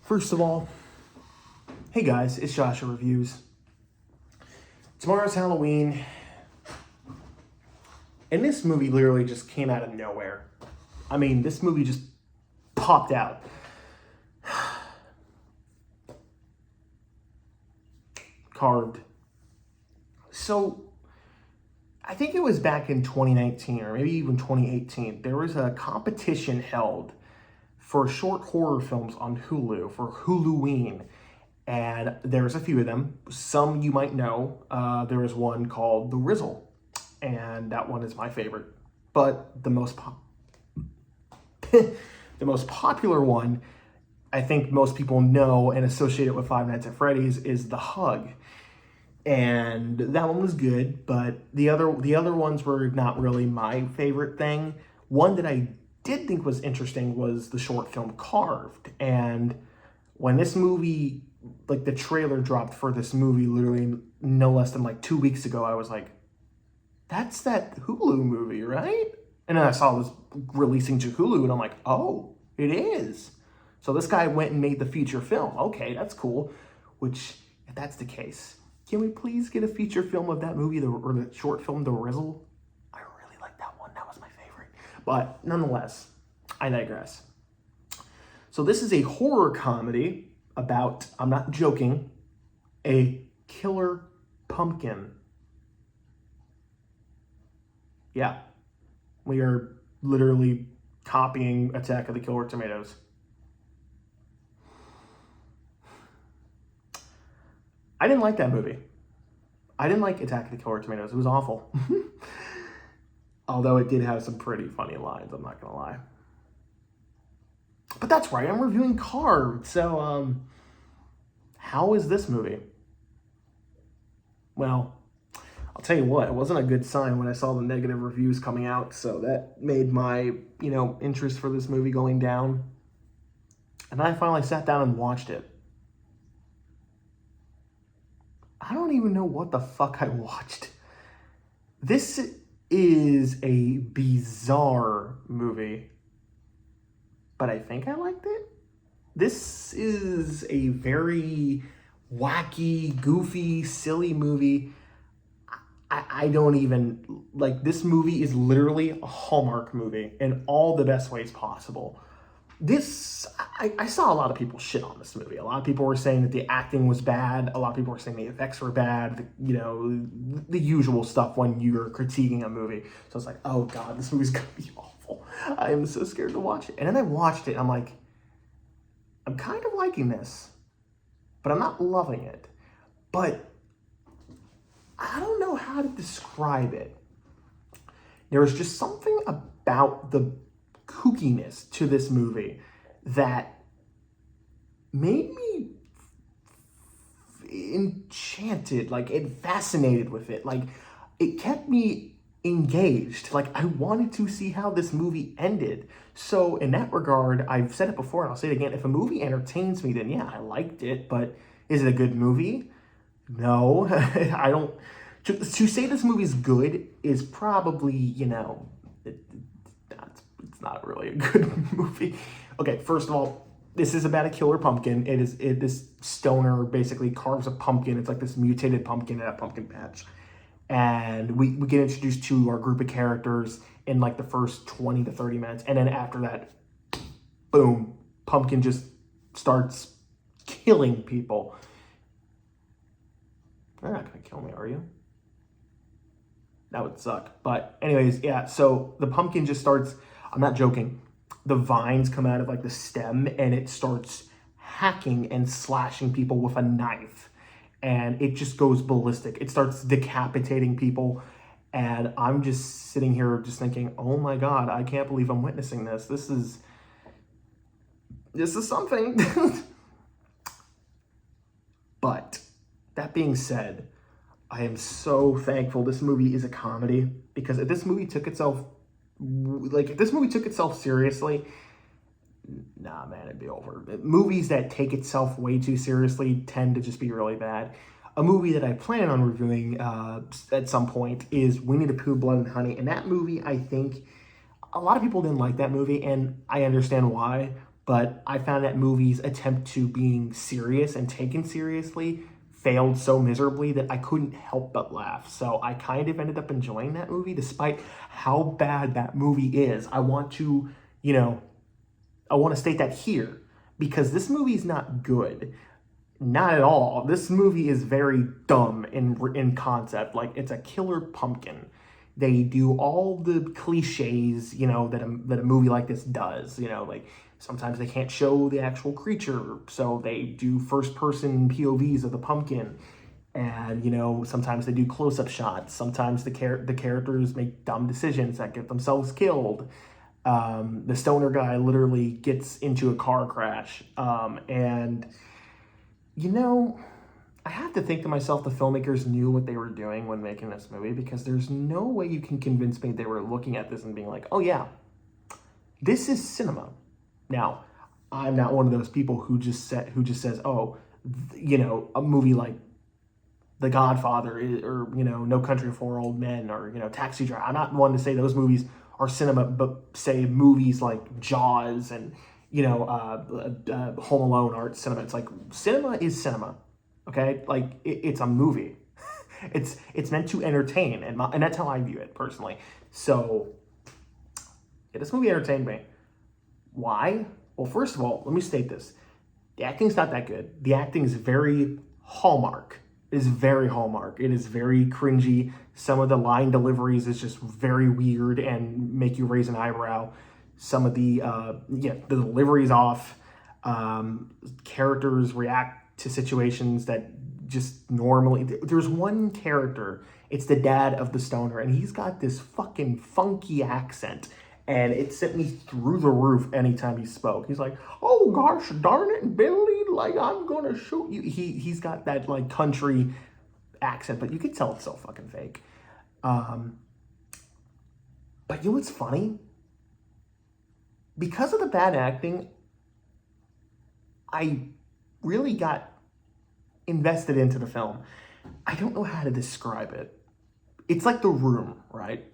First of all, hey guys, it's Joshua Reviews. Tomorrow's Halloween, and this movie literally just came out of nowhere. I mean, this movie just popped out. Carved. So, I think it was back in 2019 or maybe even 2018. There was a competition held for short horror films on Hulu for Huluween. And there's a few of them. Some you might know. There is one called The Rizzle. And that one is my favorite. But the most the most popular one, I think most people know and associate it with Five Nights at Freddy's, is The Hug. And that one was good, but the other ones were not really my favorite thing. One that I did think was interesting was the short film Carved. And when this movie, like the trailer dropped for this movie literally no less than like 2 weeks ago, I was like, that's that Hulu movie, right? And then I saw this releasing to Hulu and I'm like, oh, it is. So this guy went and made the feature film. Okay, that's cool. Which, if that's the case, can we please get a feature film of that movie or the short film, The Rizzle? I really like that one. That was my favorite. But nonetheless, I digress. So this is a horror comedy about, I'm not joking, a killer pumpkin. Yeah, we are literally copying Attack of the Killer Tomatoes. I didn't like that movie. I didn't like Attack of the Killer Tomatoes. It was awful. Although it did have some pretty funny lines, I'm not gonna lie. But that's right, I'm reviewing Carved. So, how is this movie? Well, I'll tell you what, it wasn't a good sign when I saw the negative reviews coming out, so that made my, interest for this movie going down. And I finally sat down and watched it. I don't even know what the fuck I watched. This is a bizarre movie, but I think I liked it. This is a very wacky, goofy, silly movie. I don't even, this movie is literally a Hallmark movie in all the best ways possible. I saw a lot of people shit on this movie. A lot of people were saying that the acting was bad. A lot of people were saying the effects were bad. The usual stuff when you're critiquing a movie. So it's like, oh God, this movie's gonna be awful. I am so scared to watch it. And then I watched it and I'm like, I'm kind of liking this, but I'm not loving it. But I don't know how to describe it. There was just something about the kookiness to this movie that made me enchanted, and fascinated with it. It kept me engaged. I wanted to see how this movie ended. So in that regard, I've said it before and I'll say it again. If a movie entertains me, then yeah, I liked it. But is it a good movie? No, I don't. To say this movie is good is probably, it's not really a good movie. Okay, first of all, this is about a killer pumpkin. This stoner basically carves a pumpkin. It's like this mutated pumpkin at a pumpkin patch. And we get introduced to our group of characters in the first 20 to 30 minutes. And then after that, boom, pumpkin just starts killing people. You're not gonna kill me, are you? That would suck. But anyways, yeah, so the pumpkin just starts, I'm not joking, the vines come out of the stem and it starts hacking and slashing people with a knife. And it just goes ballistic. It starts decapitating people. And I'm just sitting here just thinking, oh my God, I can't believe I'm witnessing this. This is something. But that being said, I am so thankful this movie is a comedy, because if this movie took itself seriously, nah, man, it'd be over. Movies that take itself way too seriously tend to just be really bad. A movie that I plan on reviewing at some point is Winnie the Pooh, Blood and Honey. And that movie, I think, a lot of people didn't like that movie, and I understand why. but I found that movie's attempt to being serious and taken seriously failed so miserably that I couldn't help but laugh. So I kind of ended up enjoying that movie despite how bad that movie is. I want to, I want to state that here because this movie is not good. Not at all. This movie is very dumb in concept. Like, it's a killer pumpkin. They do all the cliches, that a movie like this does. Like sometimes they can't show the actual creature, so they do first person POVs of the pumpkin. And sometimes they do close up shots. Sometimes the characters make dumb decisions that get themselves killed. The stoner guy literally gets into a car crash, and I have to think to myself the filmmakers knew what they were doing when making this movie, because there's no way you can convince me they were looking at this and being like, oh yeah, this is cinema. Now, I'm not one of those people who just says, oh, a movie like The Godfather or No Country for Old Men or Taxi Driver. I'm not one to say those movies are cinema, but say movies like Jaws and Home Alone aren't cinema. It's like cinema is cinema, okay? Like it's a movie. it's meant to entertain, and that's how I view it personally. So yeah, this movie entertained me. Why? Well, first of all, let me state this: the acting's not that good. The acting is very Hallmark. It is very Hallmark. It is very cringy. Some of the line deliveries is just very weird and make you raise an eyebrow. Some of the delivery's off. Characters react to situations that just normally... There's one character, it's the dad of the stoner, and he's got this fucking funky accent, and it sent me through the roof anytime he spoke. He's like, oh gosh darn it, Billy, like I'm gonna shoot you. He's got that like country accent, but you could tell it's so fucking fake. But what's funny? Because of the bad acting, I really got invested into the film. I don't know how to describe it. It's like The Room, right?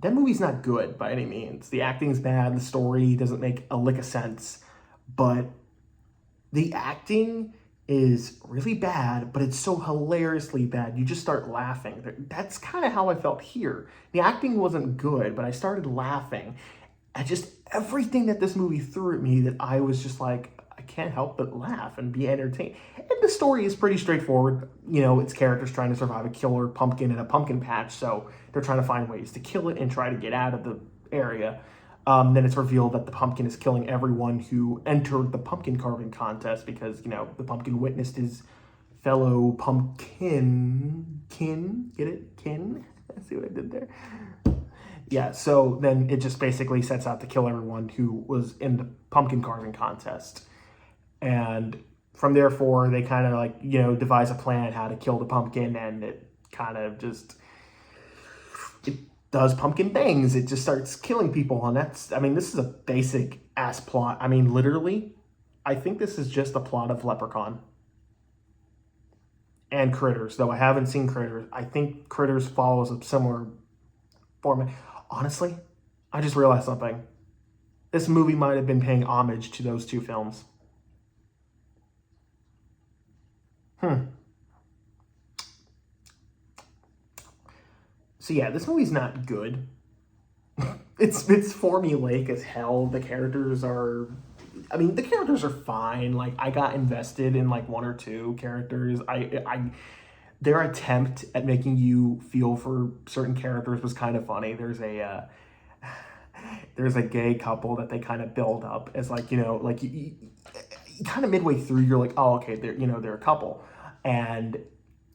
That movie's not good by any means. The acting's bad, the story doesn't make a lick of sense, but the acting is really bad, but it's so hilariously bad, you just start laughing. That's kind of how I felt here. The acting wasn't good, but I started laughing at just everything that this movie threw at me, that I was just like, I can't help but laugh and be entertained. And the story is pretty straightforward. It's characters trying to survive a killer pumpkin in a pumpkin patch, so they're trying to find ways to kill it and try to get out of the area. Then it's revealed that the pumpkin is killing everyone who entered the pumpkin carving contest because, the pumpkin witnessed his fellow pumpkin kin. Get it? Kin? See what I did there? Yeah, so then it just basically sets out to kill everyone who was in the pumpkin carving contest. And from therefore, they kind of like, devise a plan how to kill the pumpkin, and it kind of just... It does pumpkin things. It just starts killing people, and this is a basic ass plot. Literally, I think this is just the plot of Leprechaun and Critters, though I haven't seen Critters. I think Critters follows a similar format. Honestly, I just realized something. This movie might have been paying homage to those two films. So yeah, this movie's not good. It's formulaic as hell. The characters are fine. Like, I got invested in like one or two characters. Their attempt at making you feel for certain characters was kind of funny. There's a gay couple that they kind of build up as like, you kind of midway through, you're like, oh, okay, they're a couple. And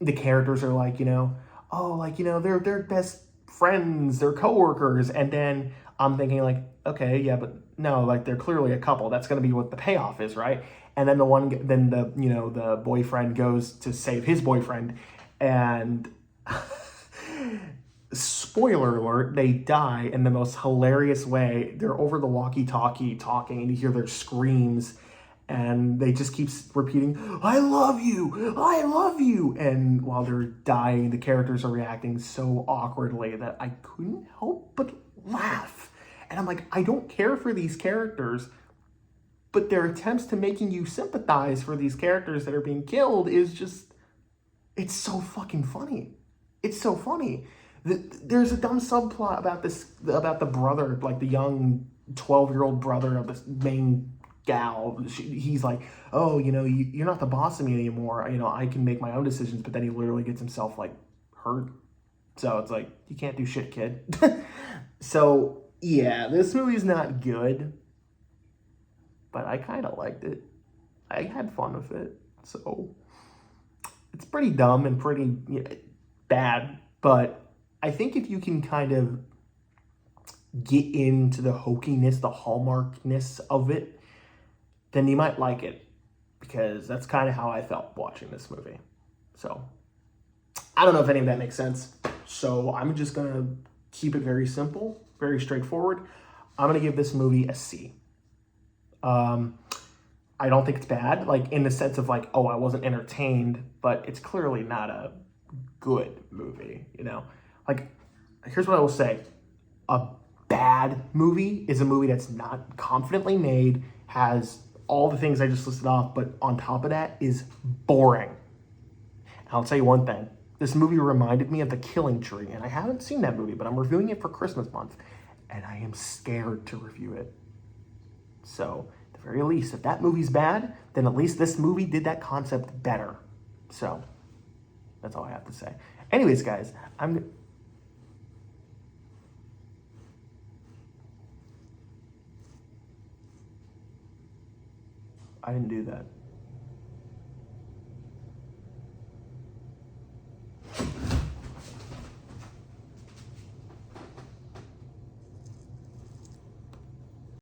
the characters are like, they're best friends, they're coworkers. And then I'm thinking like, okay, yeah, but no, like they're clearly a couple. That's going to be what the payoff is, right? And then the boyfriend goes to save his boyfriend, and spoiler alert, they die in the most hilarious way. They're over the walkie-talkie talking, and you hear their screams, and they just keep repeating, I love you, I love you. And while they're dying, the characters are reacting so awkwardly that I couldn't help but laugh. And I'm like, I don't care for these characters. but their attempts to making you sympathize for these characters that are being killed is just, it's so fucking funny. It's so funny. There's a dumb subplot about about the brother, like the young 12-year-old brother of the main gal. He's like, oh, you're not the boss of me anymore. I can make my own decisions, but then he literally gets himself like hurt. So it's like, you can't do shit, kid. So yeah, this movie's not good, but I kind of liked it. I had fun with it. So it's pretty dumb and pretty bad, but I think if you can kind of get into the hokiness, the hallmarkness of it, then you might like it, because that's kind of how I felt watching this movie. So I don't know if any of that makes sense. So I'm just going to keep it very simple, very straightforward. I'm going to give this movie a C. I don't think it's bad, like in the sense of like, oh, I wasn't entertained, but it's clearly not a good movie, Like, here's what I will say. A bad movie is a movie that's not confidently made, has all the things I just listed off, but on top of that is boring. And I'll tell you one thing. This movie reminded me of The Killing Tree, and I haven't seen that movie, but I'm reviewing it for Christmas month, and I am scared to review it. So, at the very least, if that movie's bad, then at least this movie did that concept better. So, that's all I have to say. Anyways, guys, I didn't do that.